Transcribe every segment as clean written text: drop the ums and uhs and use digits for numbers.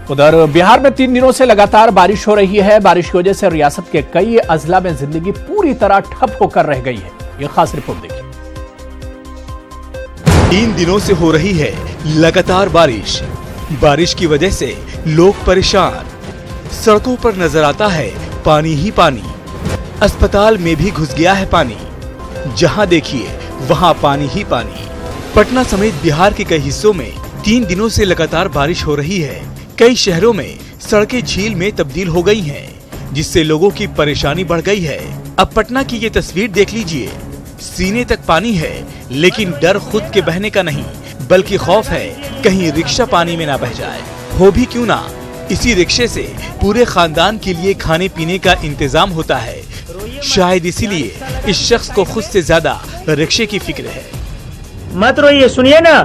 उधर बिहार में 3 दिनों से लगातार बारिश हो रही है। बारिश की वजह से रियासत के कई अजला में जिंदगी पूरी तरह ठप होकर रह गई है। ये खास रिपोर्ट देखिए। 3 दिनों से हो रही है लगातार बारिश। बारिश की वजह से लोग परेशान। सड़कों पर नजर आता है पानी ही पानी। अस्पताल में भी घुस गया है पानी। जहां देखिए वहां पानी ही पानी। पटना समेत बिहार के कई हिस्सों में 3 दिनों से लगातार बारिश हो रही है। कई शहरों में सड़कें झील में तब्दील हो गई हैं, जिससे लोगों की परेशानी बढ़ गई है। अब पटना की ये तस्वीर देख लीजिए। सीने तक पानी है, लेकिन डर खुद के बहने का नहीं, बल्कि खौफ है कहीं रिक्शा पानी में ना बह जाए। हो भी क्यों ना, इसी रिक्शे से पूरे खानदान के लिए खाने पीने का इंतजाम होता है। शायद इसीलिए इस शख्स को खुद से ज्यादा रिक्शे की फिक्र है। मत रोइए, सुनिए ना,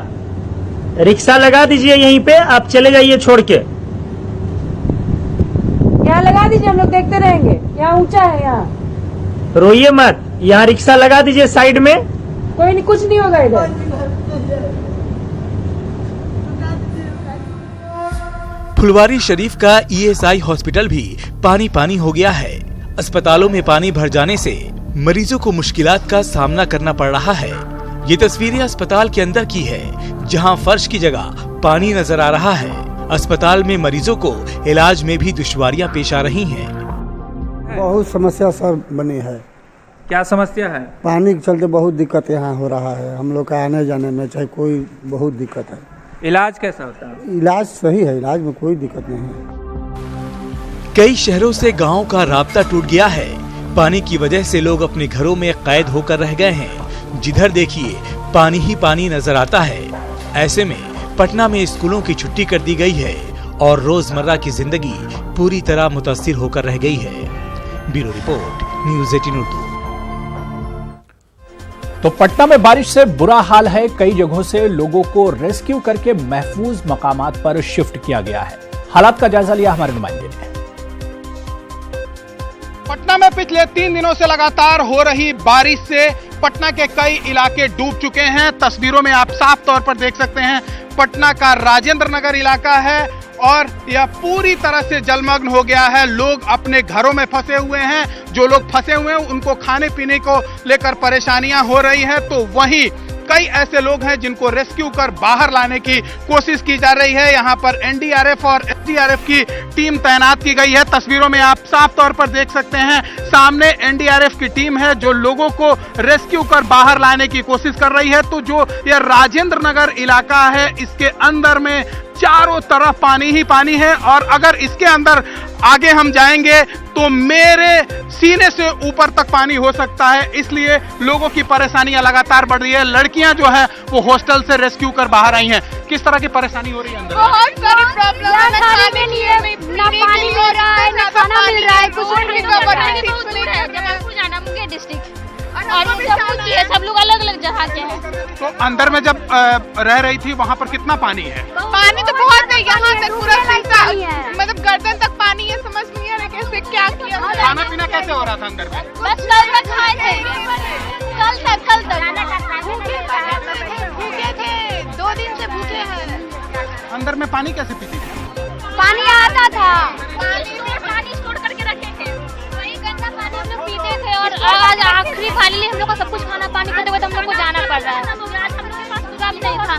रिक्शा लगा दीजिए यहीं पे, आप चले जाइए छोड़ के। यहाँ लगा दीजिए, हम लोग देखते रहेंगे। यहाँ ऊंचा है, यहाँ रोइए मत, यहाँ रिक्शा लगा दीजिए साइड में। कोई नहीं, कुछ नहीं होगा इधर। फुलवारी शरीफ का ESI हॉस्पिटल भी पानी पानी हो गया है। अस्पतालों में पानी भर जाने से मरीजों को मुश्किलात का सामना करना पड़ रहा है। ये तस्वीरें अस्पताल के अंदर की है, जहां फर्श की जगह पानी नजर आ रहा है। अस्पताल में मरीजों को इलाज में भी दुश्वारियां पेश आ रही हैं। बहुत समस्या सर बनी है। क्या समस्या है? पानी के चलते बहुत दिक्कत यहाँ हो रहा है। हम लोग का आने जाने में चाहे कोई बहुत दिक्कत है। इलाज कैसा होता है? इलाज सही है, इलाज में कोई दिक्कत नहीं है। कई शहरों से गाँव का राब्ता टूट गया है। पानी की वजह से लोग अपने घरों में कैद होकर रह गए हैं। जिधर देखिए पानी ही पानी नजर आता है। ऐसे में पटना में स्कूलों की छुट्टी कर दी गई है और रोजमर्रा की जिंदगी पूरी तरह मुतासिर होकर रह गई है। Bureau report, news 18 Urdu. तो पटना में बारिश से बुरा हाल है। कई जगहों से लोगों को रेस्क्यू करके महफूज मकामात पर शिफ्ट किया गया है। हालात का जायजा लिया हमारे नुमाइंदे ने। पटना में पिछले 3 दिनों से लगातार हो रही बारिश से पटना के कई इलाके डूब चुके हैं। तस्वीरों में आप साफ तौर पर देख सकते हैं, पटना का राजेंद्र नगर इलाका है और यह पूरी तरह से जलमग्न हो गया है। लोग अपने घरों में फंसे हुए हैं। जो लोग फंसे हुए हैं उनको खाने पीने को लेकर परेशानियां हो रही हैं, तो वहीं कई ऐसे लोग हैं जिनको रेस्क्यू कर बाहर लाने की कोशिश की जा रही है। यहाँ पर NDRF और SDRF की टीम तैनात की गई है। तस्वीरों में आप साफ तौर पर देख सकते हैं, सामने NDRF की टीम है जो लोगों को रेस्क्यू कर बाहर लाने की कोशिश कर रही है। तो जो यह राजेंद्र नगर इलाका है, इसके अंदर में चारों तरफ पानी ही पानी है और अगर इसके अंदर आगे हम जाएंगे तो मेरे सीने से ऊपर तक पानी हो सकता है। इसलिए लोगों की परेशानियां लगातार बढ़ रही है। लड़कियां जो है वो हॉस्टल से रेस्क्यू कर बाहर आई हैं। किस तरह की परेशानी हो रही है अंदर? बहुत सारी प्रॉब्लम है। ना खाने में नहीं है, ना पानी हो रहा है, ना खाना मिल रहा है, कुछ नहीं मिल रहा है। बहुत दूर है, जबलपुर जाना, मुंगेर डिस्ट्रिक्ट और सब लोग अलग अलग जगह के हैं। तो अंदर में जब रह रही थी वहाँ पर कितना पानी है? पानी तो बहुत है, यहाँ तक पूरा मतलब गर्दन तक पानी है। समझ नहीं आ रहा कैसे क्या किया। खाना पीना कैसे हो रहा था अंदर में? बस कल तक खाए थे, कल तक भूखे थे, 2 दिन से भूखे हैं। अंदर में पानी कैसे पीती थी? पानी आता था, पानी स्टोर करके रखे थे, वही गंदा पानी हम लोग पीते थे। और आज आखिरी फाइनली हम लोग का सब कुछ खाना पानी करते हुए हम लोग को जाना पड़ रहा है। हम लोग के पास गुजाम नहीं था,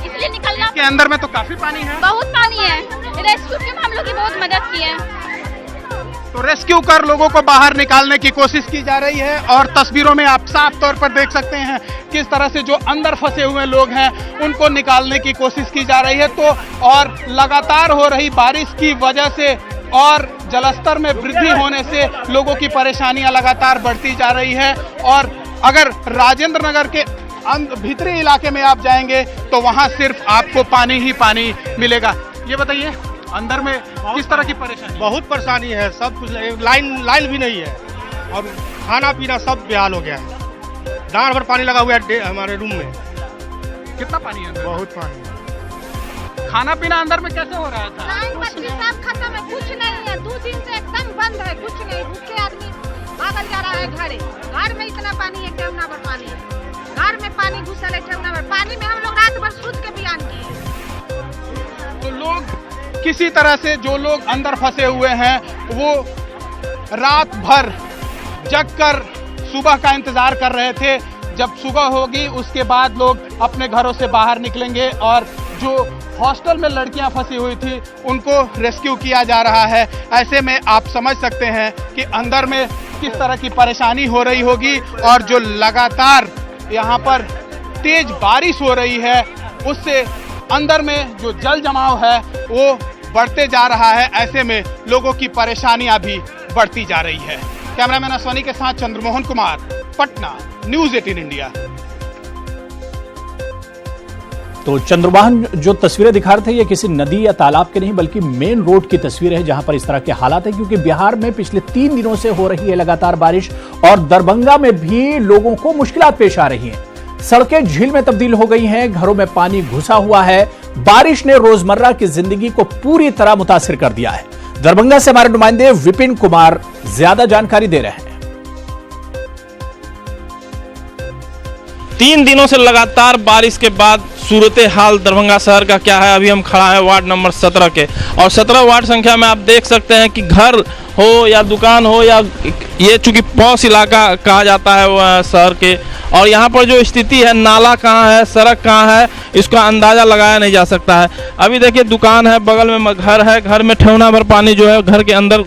इसलिए निकलना। के अंदर में तो काफी पानी है। बहुत पानी है। रेस्क्यू टीम हम लोग की बहुत मदद की है। तो रेस्क्यू कर लोगों को बाहर निकालने की कोशिश की जा रही है और तस्वीरों में आप साफ तौर पर देख सकते हैं किस तरह से जो अंदर फंसे हुए लोग हैं उनको निकालने की कोशिश की जा रही है। तो और लगातार हो रही बारिश की वजह से और जलस्तर में वृद्धि होने से लोगों की परेशानियां लगातार बढ़ती जा रही है। और अगर राजेंद्र नगर के भीतरी इलाके में आप जाएंगे तो वहां सिर्फ आपको पानी ही पानी मिलेगा। ये बताइए अंदर में किस तरह की परेशानी? बहुत परेशानी है, सब कुछ लाइन भी नहीं है और खाना पीना सब बेहाल हो गया है। डांड भर पानी लगा हुआ है हमारे रूम में। कितना पानी है? बहुत पानी। खाना पीना अंदर में कैसे हो रहा था? सब खत्म है, कुछ नहीं है। 2 दिन से एकदम बंद है, कुछ नहीं। भूखे आदमी भागल जा रहा है घरे। घर में इतना पानी है, ठेवना भर पानी है। घर में पानी घुसल है, ठेवना भर पानी में हम लोग रात भर सूत के बयान किए। तो लोग किसी तरह से जो लोग अंदर फंसे हुए हैं वो रात भर जगकर सुबह का इंतजार कर रहे थे। जब सुबह होगी उसके बाद लोग अपने घरों से बाहर निकलेंगे और जो हॉस्टल में लड़कियां फंसी हुई थी उनको रेस्क्यू किया जा रहा है। ऐसे में आप समझ सकते हैं कि अंदर में किस तरह की परेशानी हो रही होगी और जो लगातार यहाँ पर तेज बारिश हो रही है उससे अंदर में जो जल जमाव है वो बढ़ते जा रहा है। ऐसे में लोगों की परेशानियां भी बढ़ती जा रही है। कैमरामैन अश्वनी के साथ चंद्रमोहन कुमार, पटना, न्यूज़ 18 इंडिया। तो चंद्रमोहन जो तस्वीरें दिखा रहे थे ये किसी नदी या तालाब के नहीं बल्कि मेन रोड की तस्वीर है जहां पर इस तरह के हालात है, क्योंकि बिहार में पिछले 3 दिनों से हो रही है लगातार बारिश और दरभंगा में भी लोगों को मुश्किलात पेश आ रही हैं। सड़कें झील में तब्दील हो गई हैं, घरों में पानी घुसा हुआ है। बारिश ने रोजमर्रा की जिंदगी को पूरी तरह मुतासिर कर दिया है। दरभंगा से हमारे नुमाइंदे विपिन कुमार ज्यादा जानकारी दे रहे हैं। 3 दिनों से लगातार बारिश के बाद सूरत हाल दरभंगा शहर का क्या है, अभी हम खड़ा है वार्ड नंबर 17 के और 17 वार्ड संख्या में आप देख सकते हैं कि घर हो या दुकान हो या ये चूंकि पॉश इलाका कहा जाता है शहर के, और यहाँ पर जो स्थिति है नाला कहाँ है, सड़क कहाँ है, इसका अंदाज़ा लगाया नहीं जा सकता है। अभी देखिए दुकान है, बगल में घर है, घर में ठेवना भर पानी जो है घर के अंदर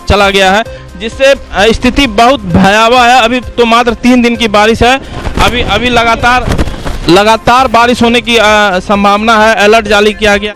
चला गया है, जिससे स्थिति बहुत भयावह है। अभी तो मात्र 3 दिन की बारिश है, अभी लगातार बारिश होने की संभावना है। अलर्ट जारी किया गया।